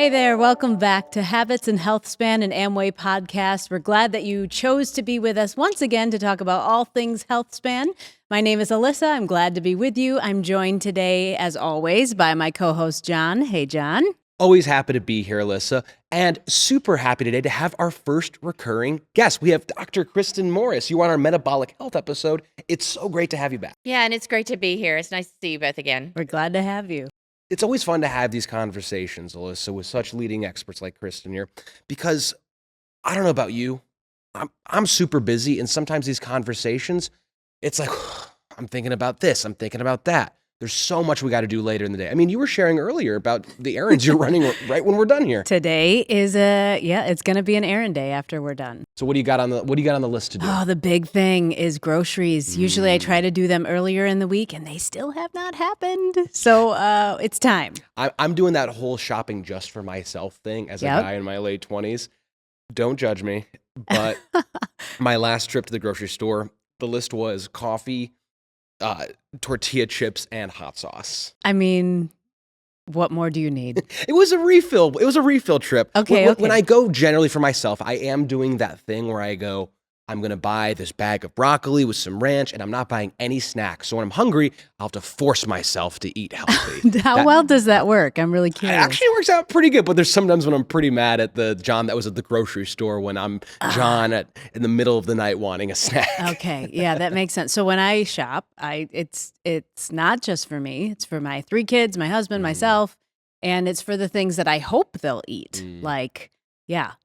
Hey there, welcome back to Habits and Healthspan, an Amway podcast. We're glad that you chose to be with us once again to talk about all things Healthspan. My name is Alyssa. I'm glad to be with you. I'm joined today, as always, by my co-host, John. Hey, John. Always happy to be here, Alyssa, and super happy today to have our first recurring guest. We have Dr. Kristen Morris. You were on our metabolic health episode. It's so great to have you back. Yeah, and it's great to be here. It's nice to see you both again. We're glad to have you. It's always fun to have these conversations, Alyssa, with such leading experts like Kristen here, because I don't know about you, I'm super busy, and sometimes these conversations, it's like, I'm thinking about this, I'm thinking about that. There's so much we got to do later in the day. I mean, you were sharing earlier about the errands you're running right when we're done here. Today is it's going to be an errand day after we're done. So what do you got on the list to do? Oh, the big thing is groceries. Usually I try to do them earlier in the week and they still have not happened. So it's time. I'm doing that whole shopping just for myself thing as a guy in my late 20s. Don't judge me, but my last trip to the grocery store, the list was coffee, tortilla chips, and hot sauce. I mean, what more do you need? It was a refill. It was a refill trip. Okay. When I go generally for myself, I am doing that thing where I go, I'm going to buy this bag of broccoli with some ranch, and I'm not buying any snacks. So when I'm hungry, I'll have to force myself to eat healthy. How well does that work? I'm really curious. It actually works out pretty good, but there's sometimes when I'm pretty mad at the John that was at the grocery store when I'm John in the middle of the night wanting a snack. Okay, yeah, that makes sense. So when I shop, it's not just for me. It's for my 3 kids, my husband, myself, and it's for the things that I hope they'll eat, like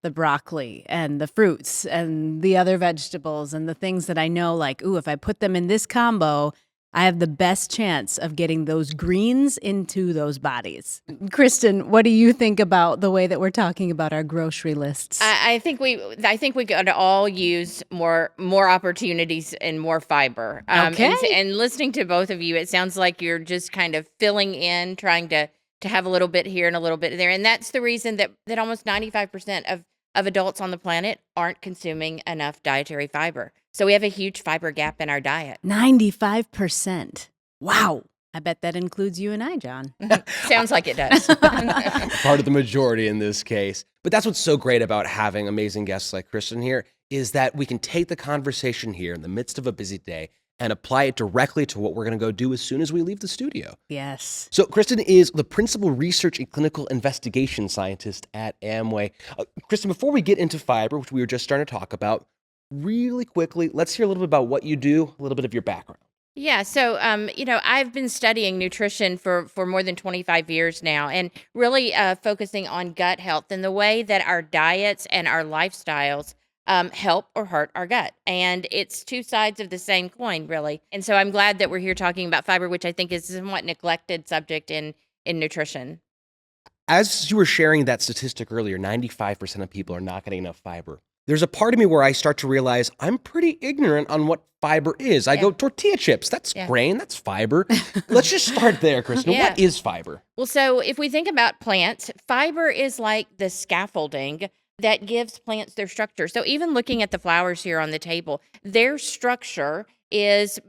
the broccoli and the fruits and the other vegetables and the things that I know, like, ooh, if I put them in this combo, I have the best chance of getting those greens into those bodies. Kristen, what do you think about the way that we're talking about our grocery lists? I think we got to all use more opportunities and more fiber. Okay. And listening to both of you, it sounds like you're just kind of filling in, trying to have a little bit here and a little bit there. And that's the reason that almost 95% of adults on the planet aren't consuming enough dietary fiber. So we have a huge fiber gap in our diet. 95%. Wow. I bet that includes you and I, John. Sounds like it does. Part of the majority in this case. But that's what's so great about having amazing guests like Kristen here is that we can take the conversation here in the midst of a busy day and apply it directly to what we're going to go do as soon as we leave the studio. Yes. So Kristen is the principal research and clinical investigation scientist at Amway. Kristen, before we get into fiber, which we were just starting to talk about, really quickly, let's hear a little bit about what you do, a little bit of your background. Yeah, so I've been studying nutrition for more than 25 years now, and really focusing on gut health and the way that our diets and our lifestyles help or hurt our gut. And it's two sides of the same coin, really. And so I'm glad that we're here talking about fiber, which I think is a somewhat neglected subject in nutrition. As you were sharing that statistic earlier, 95% of people are not getting enough fiber. There's a part of me where I start to realize I'm pretty ignorant on what fiber is. I go, tortilla chips, that's grain, that's fiber. Let's just start there, Kristen. What is fiber? Well, so if we think about plants, fiber is like the scaffolding that gives plants their structure. So even looking at the flowers here on the table, their structure is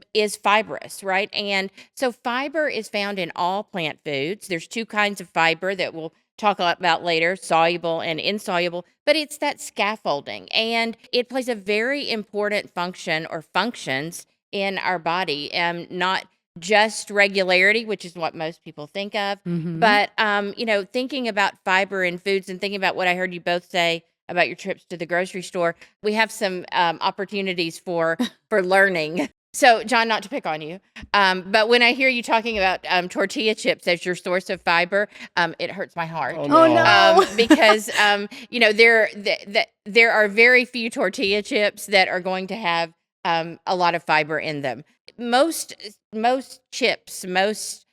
fibrous, right? And so fiber is found in all plant foods. There's 2 kinds of fiber that we'll talk about later, soluble and insoluble, but it's that scaffolding, and it plays a very important function or functions in our body, not just regularity, which is what most people think of, but thinking about fiber in foods and thinking about what I heard you both say about your trips to the grocery store, we have some opportunities for learning. So, John, not to pick on you, but when I hear you talking about tortilla chips as your source of fiber, it hurts my heart. Oh, no. Because there are very few tortilla chips that are going to have a lot of fiber in them. Most chips, most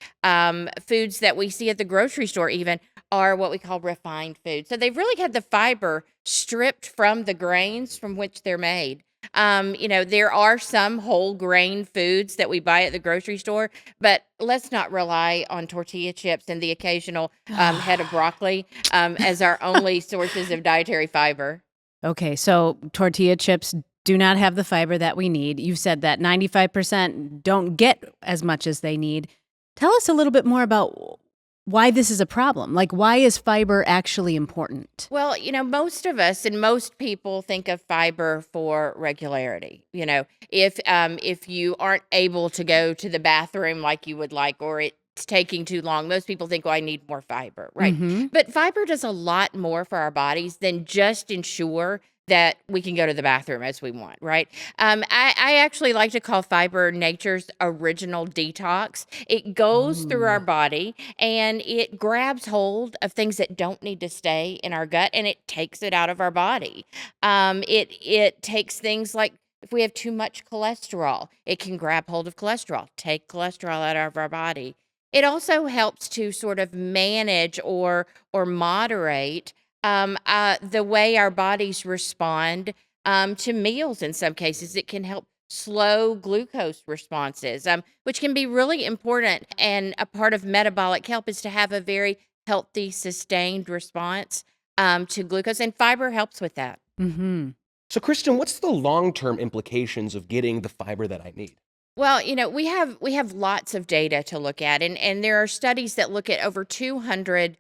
foods that we see at the grocery store even are what we call refined foods. So they've really had the fiber stripped from the grains from which they're made. There are some whole grain foods that we buy at the grocery store, but let's not rely on tortilla chips and the occasional head of broccoli as our only sources of dietary fiber. Okay, so tortilla chips do not have the fiber that we need. You said that 95% don't get as much as they need. Tell us a little bit more about why this is a problem. Like, why is fiber actually important? Well, most of us and most people think of fiber for regularity. If you aren't able to go to the bathroom like you would like, or it's taking too long, most people think, I need more fiber, right? Mm-hmm. But fiber does a lot more for our bodies than just ensure that we can go to the bathroom as we want, right? I actually like to call fiber nature's original detox. It goes through our body and it grabs hold of things that don't need to stay in our gut, and it takes it out of our body. It takes things like, if we have too much cholesterol, it can grab hold of cholesterol, take cholesterol out of our body. It also helps to sort of manage or moderate the way our bodies respond to meals. In some cases, it can help slow glucose responses, which can be really important. And a part of metabolic health is to have a very healthy, sustained response to glucose, and fiber helps with that. Mm-hmm. So, Kristin, what's the long-term implications of getting the fiber that I need? Well, we have lots of data to look at, and there are studies that look at over 200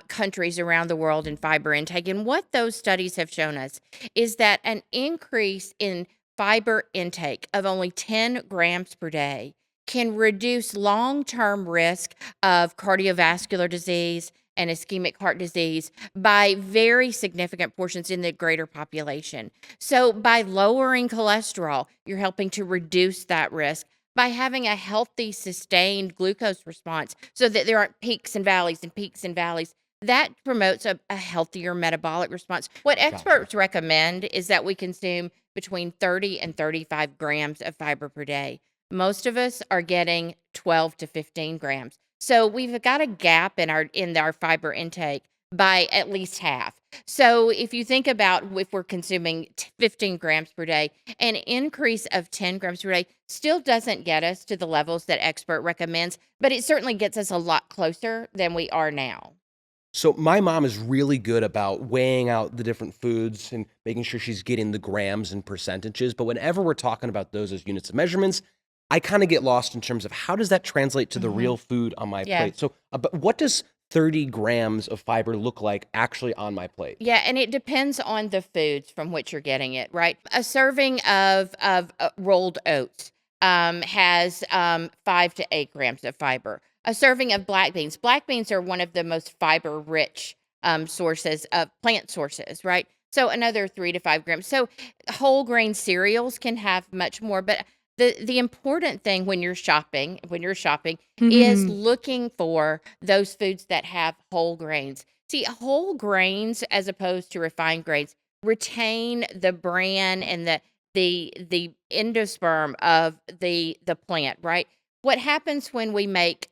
countries around the world in fiber intake. And what those studies have shown us is that an increase in fiber intake of only 10 grams per day can reduce long-term risk of cardiovascular disease and ischemic heart disease by very significant portions in the greater population. So by lowering cholesterol, you're helping to reduce that risk. By having a healthy, sustained glucose response so that there aren't peaks and valleys, that promotes a healthier metabolic response. What experts recommend is that we consume between 30 and 35 grams of fiber per day. Most of us are getting 12 to 15 grams. So we've got a gap in our fiber intake by at least half. So if you think about, if we're consuming 15 grams per day, an increase of 10 grams per day still doesn't get us to the levels that expert recommends, but it certainly gets us a lot closer than we are now. So my mom is really good about weighing out the different foods and making sure she's getting the grams and percentages. But whenever we're talking about those as units of measurements, I kind of get lost in terms of how does that translate to the real food on my plate. So but what does 30 grams of fiber look like actually on my plate? Yeah, and it depends on the foods from which you're getting it, right? A serving of rolled oats has 5 to 8 grams of fiber. A serving of black beans. Black beans are one of the most fiber-rich sources of plant sources, right? So another 3 to 5 grams. So whole grain cereals can have much more, but the important thing when you're shopping is looking for those foods that have whole grains. See, whole grains, as opposed to refined grains, retain the bran and the endosperm of the plant, right? What happens when we make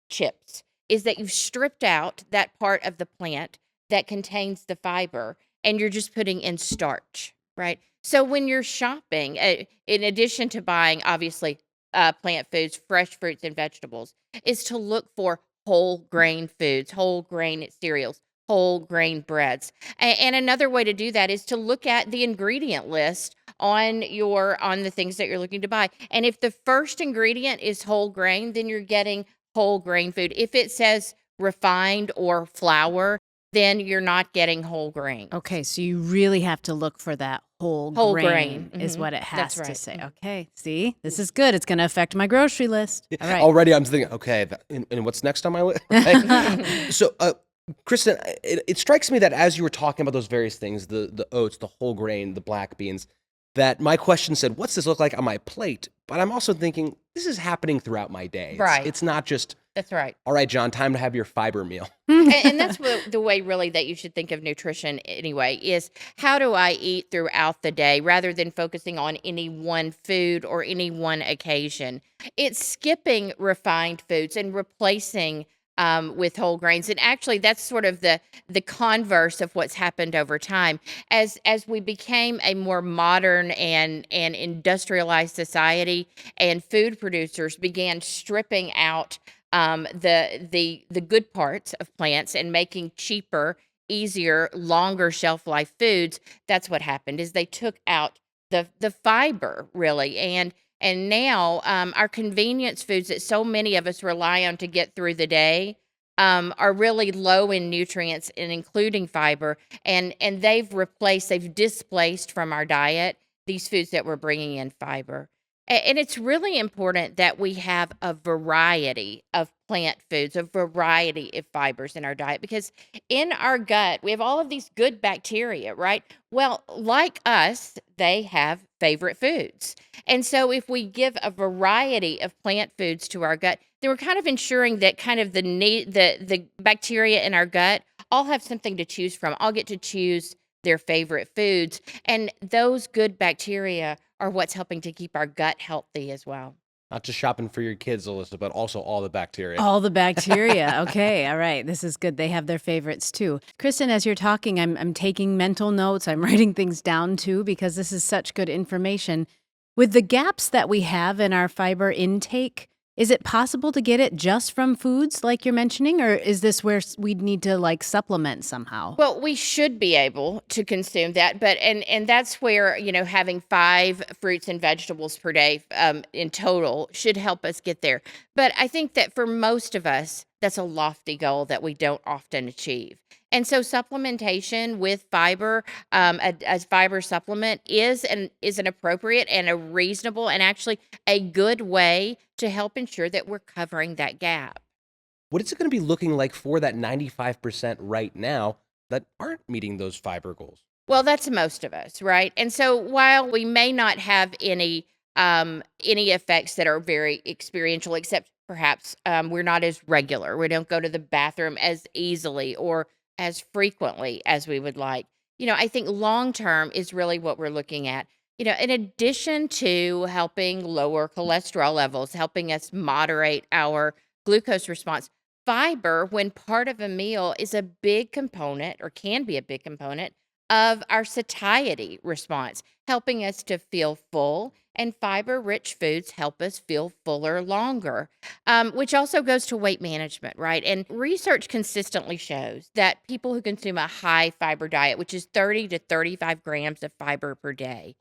chips is that you've stripped out that part of the plant that contains the fiber, and you're just putting in starch, right? So when you're shopping, in addition to buying, obviously, plant foods, fresh fruits and vegetables, is to look for whole grain foods, whole grain cereals, whole grain breads. And another way to do that is to look at the ingredient list on the things that you're looking to buy. And if the first ingredient is whole grain, then you're getting whole grain food. If it says refined or flour, then you're not getting whole grain. Okay, so you really have to look for that whole grain is what it has to say. Okay, see, this is good. It's going to affect my grocery list. All right. Already I'm thinking, okay, and what's next on my list? Right? So, Kristin, it strikes me that as you were talking about those various things, the oats, the whole grain, the black beans, that my question said, what's this look like on my plate? But I'm also thinking, this is happening throughout my day. Right. It's not just, that's right. All right, John, time to have your fiber meal. And that's the way really that you should think of nutrition anyway, is how do I eat throughout the day rather than focusing on any one food or any one occasion. It's skipping refined foods and replacing with whole grains. And actually, that's sort of the converse of what's happened over time. As we became a more modern and industrialized society, and food producers began stripping out the good parts of plants and making cheaper, easier, longer shelf life foods, that's what happened, is they took out the fiber, really. And now our convenience foods that so many of us rely on to get through the day are really low in nutrients and including fiber, and they've displaced from our diet these foods that we're bringing in fiber. And it's really important that we have a variety of plant foods, a variety of fibers in our diet, because in our gut, we have all of these good bacteria, right? Well, like us, they have favorite foods. And so if we give a variety of plant foods to our gut, then we're kind of ensuring that kind of the bacteria in our gut all have something to choose from. All get to choose their favorite foods. And those good bacteria are what's helping to keep our gut healthy as well. Not just shopping for your kids, Alyssa, but also all the bacteria. All the bacteria. Okay. All right. This is good. They have their favorites too. Kristen, as you're talking, I'm taking mental notes. I'm writing things down too, because this is such good information. With the gaps that we have in our fiber intake, is it possible to get it just from foods like you're mentioning, or is this where we'd need to like supplement somehow? Well, we should be able to consume that, but and that's where, having 5 fruits and vegetables per day in total should help us get there. But I think that for most of us, that's a lofty goal that we don't often achieve. And so supplementation with fiber, a fiber supplement is an appropriate and a reasonable and actually a good way to help ensure that we're covering that gap. What is it going to be looking like for that 95% right now that aren't meeting those fiber goals? Well, that's most of us, right? And so while we may not have any effects that are very experiential, except perhaps we're not as regular. We don't go to the bathroom as easily or as frequently as we would like. I think long term is really what we're looking at. In addition to helping lower cholesterol levels, helping us moderate our glucose response, fiber, when part of a meal, is a big component, or can be a big component, of our satiety response, helping us to feel full. And fiber-rich foods help us feel fuller longer, which also goes to weight management, right? And research consistently shows that people who consume a high fiber diet, which is 30 to 35 grams of fiber per day,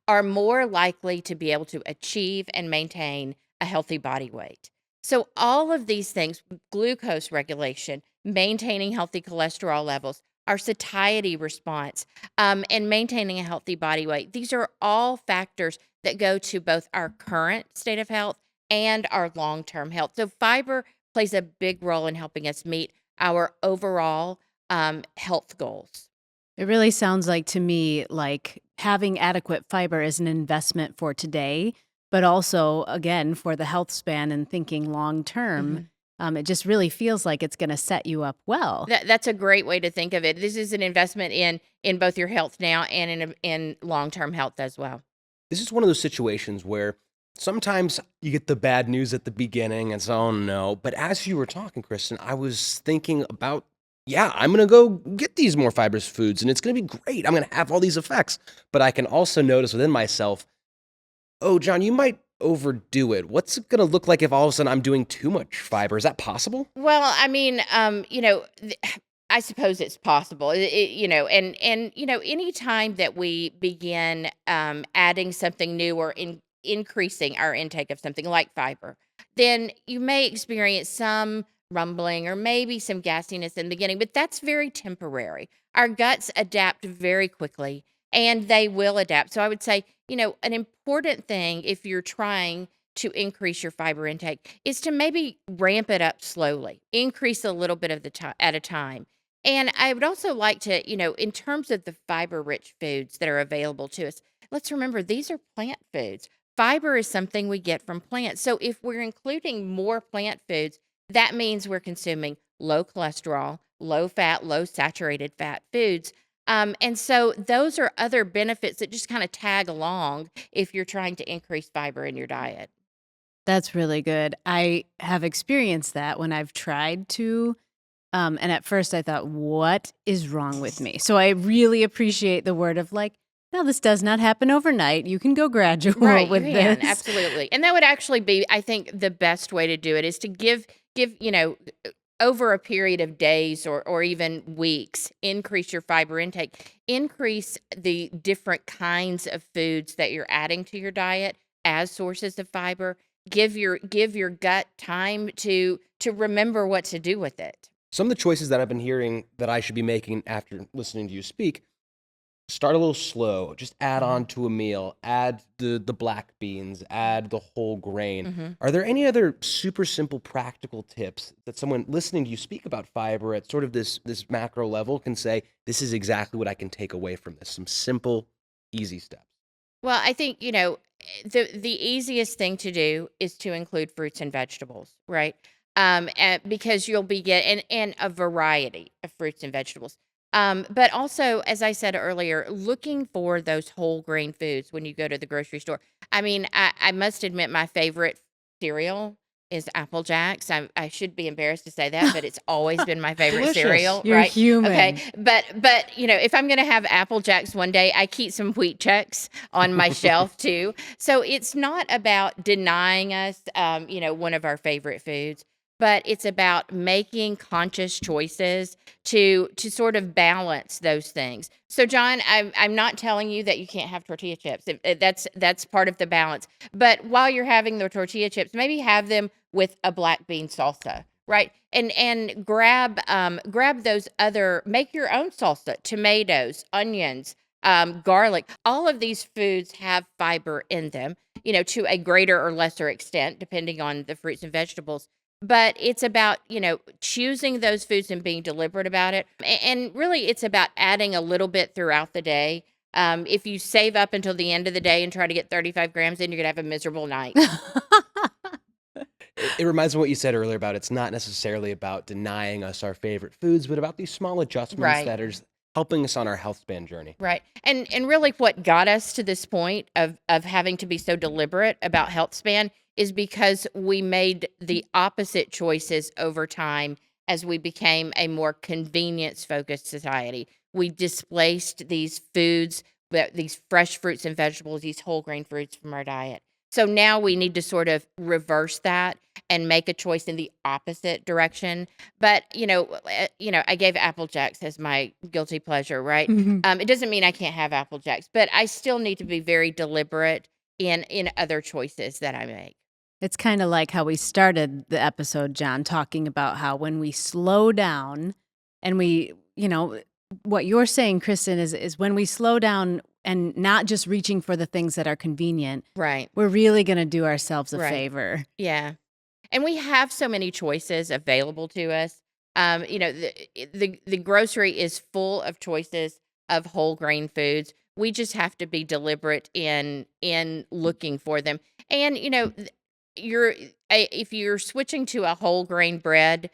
are more likely to be able to achieve and maintain a healthy body weight. So all of these things, glucose regulation, maintaining healthy cholesterol levels, our satiety response, and maintaining a healthy body weight, these are all factors that go to both our current state of health and our long-term health. So fiber plays a big role in helping us meet our overall health goals. It really sounds like to me like having adequate fiber is an investment for today, but also, again, for the health span and thinking long term. It just really feels like it's going to set you up well. That's a great way to think of it. This is an investment in both your health now and in long-term health as well. This is one of those situations where sometimes you get the bad news at the beginning and so, oh no. But as you were talking, Kristen, I was thinking about, yeah, I'm going to go get these more fibrous foods and it's going to be great. I'm going to have all these effects. But I can also notice within myself, oh, John, you might overdo it. What's it going to look like if all of a sudden I'm doing too much fiber? Is that possible? Well, I mean, I suppose it's possible, any time that we begin adding something new or increasing our intake of something like fiber, then you may experience some rumbling or maybe some gassiness in the beginning, but that's very temporary. Our guts adapt very quickly and they will adapt. So I would say, an important thing if you're trying to increase your fiber intake is to maybe ramp it up slowly, increase a little bit of the time at a time. And I would also like to, in terms of the fiber-rich foods that are available to us, let's remember these are plant foods. Fiber is something we get from plants. So if we're including more plant foods, that means we're consuming low cholesterol, low fat, low saturated fat foods. And so those are other benefits that just kind of tag along if you're trying to increase fiber in your diet. That's really good. I have experienced that when I've tried to. And at first I thought, what is wrong with me? So I really appreciate the word of like, no, this does not happen overnight. You can go gradual Right, with you can, this. absolutely. And that would actually be, I think, the best way to do it is to give, over a period of days or even weeks, increase your fiber intake, increase the different kinds of foods that you're adding to your diet as sources of fiber. Give your gut time to remember what to do with it. Some of the choices that I've been hearing that I should be making after listening to you speak, start a little slow, just add on to a meal, add the black beans, add the whole grain. Mm-hmm. Are there any other super simple practical tips that someone listening to you speak about fiber at sort of this macro level can say, this is exactly what I can take away from this? Some simple, easy steps. Well, I think, the easiest thing to do is to include fruits and vegetables, right? Because you'll be and a variety of fruits and vegetables. But also, as I said earlier, looking for those whole grain foods when you go to the grocery store. I mean, I must admit my favorite cereal is Apple Jacks. I should be embarrassed to say that, but it's always been my favorite Delicious. cereal, You're right? human. Okay, but if I'm going to have Apple Jacks one day, I keep some Wheat Checks on my shelf too. So it's not about denying us, one of our favorite foods, but it's about making conscious choices to sort of balance those things. So, John, I'm not telling you that you can't have tortilla chips. That's part of the balance. But while you're having the tortilla chips, maybe have them with a black bean salsa, right? And grab those make your own salsa, tomatoes, onions, garlic. All of these foods have fiber in them, to a greater or lesser extent, depending on the fruits and vegetables. But it's about, choosing those foods and being deliberate about it. And really, it's about adding a little bit throughout the day. If you save up until the end of the day and try to get 35 grams in, you're going to have a miserable night. It reminds me of what you said earlier about it's not necessarily about denying us our favorite foods, but about these small adjustments Right. that are helping us on our Healthspan journey. Right. And really what got us to this point of having to be so deliberate about Healthspan is because we made the opposite choices over time as we became a more convenience-focused society. We displaced these foods, these fresh fruits and vegetables, these whole grain foods from our diet. So now we need to sort of reverse that and make a choice in the opposite direction. But, I gave Apple Jacks as my guilty pleasure, right? Mhm. It doesn't mean I can't have Apple Jacks, but I still need to be very deliberate in other choices that I make. It's kind of like how we started the episode, John, talking about how when we slow down and what you're saying, Kristen, is when we slow down and not just reaching for the things that are convenient, Right. we're really going to do ourselves a Right. favor. Yeah. And we have so many choices available to us. The grocery is full of choices of whole grain foods. We just have to be deliberate in looking for them. And if you're switching to a whole grain bread,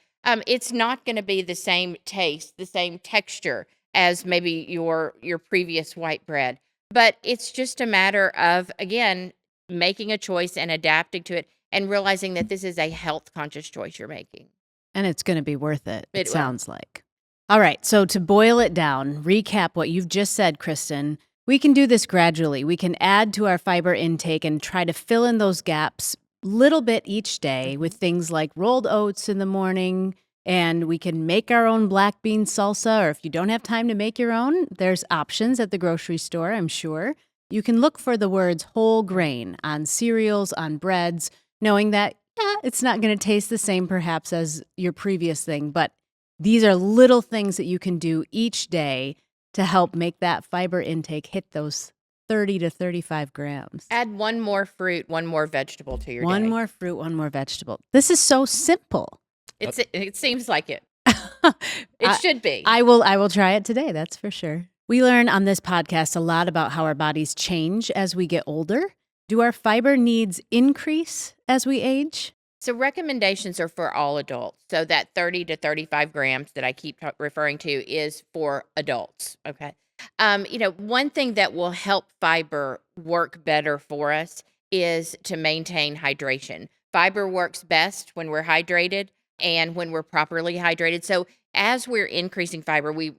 it's not going to be the same taste, the same texture as maybe your previous white bread. But it's just a matter of, again, making a choice and adapting to it and realizing that this is a health conscious choice you're making. And it's going to be worth it, It it will. sounds like. All right, so to boil it down, recap what you've just said, Kristen, we can do this gradually. We can add to our fiber intake and try to fill in those gaps little bit each day with things like rolled oats in the morning, and we can make our own black bean salsa, or if you don't have time to make your own, there's options at the grocery store, I'm sure. You can look for the words whole grain on cereals, on breads, knowing that, it's not going to taste the same perhaps as your previous thing, but these are little things that you can do each day to help make that fiber intake hit those 30 to 35 grams. Add one more fruit, one more vegetable to your One day. more fruit, one more vegetable. This is so simple. It seems like it. I- It should be. I will try it today, that's for sure. We learn on this podcast a lot about how our bodies change as we get older. Do our fiber needs increase as we age? So recommendations are for all adults. So that 30 to 35 grams that I keep referring to is for adults. Okay. One thing that will help fiber work better for us is to maintain hydration. Fiber works best when we're hydrated and when we're properly hydrated. So as we're increasing fiber, we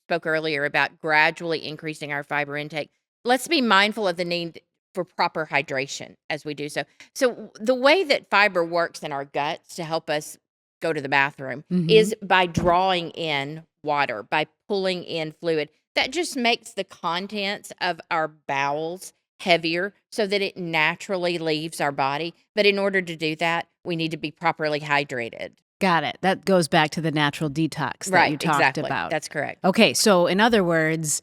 spoke earlier about gradually increasing our fiber intake. Let's be mindful of the need for proper hydration as we do so. So the way that fiber works in our guts to help us go to the bathroom is by drawing in water, by pulling in fluid. That just makes the contents of our bowels heavier so that it naturally leaves our body. But in order to do that, we need to be properly hydrated. Got it. That goes back to the natural detox that you talked about. That's correct. Okay, so in other words,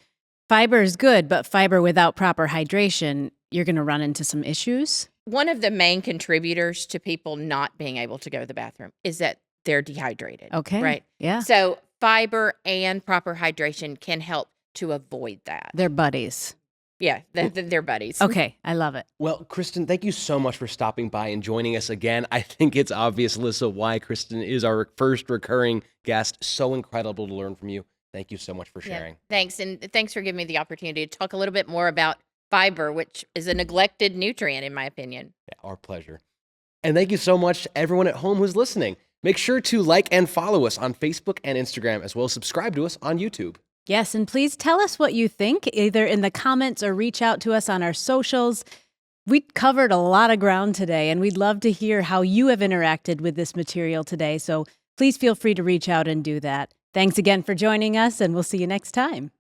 fiber is good, but fiber without proper hydration, you're going to run into some issues. One of the main contributors to people not being able to go to the bathroom is that they're dehydrated. Okay. Right. Yeah. So fiber and proper hydration can help to avoid that. They're buddies. Yeah, they're buddies. Okay, I love it. Well, Kristin, thank you so much for stopping by and joining us again. I think it's obvious, Alyssa, why Kristin is our first recurring guest. So incredible to learn from you. Thank you so much for sharing. Yeah, thanks. And thanks for giving me the opportunity to talk a little bit more about fiber, which is a neglected nutrient, in my opinion. Yeah, our pleasure. And thank you so much to everyone at home who's listening. Make sure to like and follow us on Facebook and Instagram, as well as subscribe to us on YouTube. Yes, and please tell us what you think, either in the comments or reach out to us on our socials. We covered a lot of ground today, and we'd love to hear how you have interacted with this material today. So please feel free to reach out and do that. Thanks again for joining us, and we'll see you next time.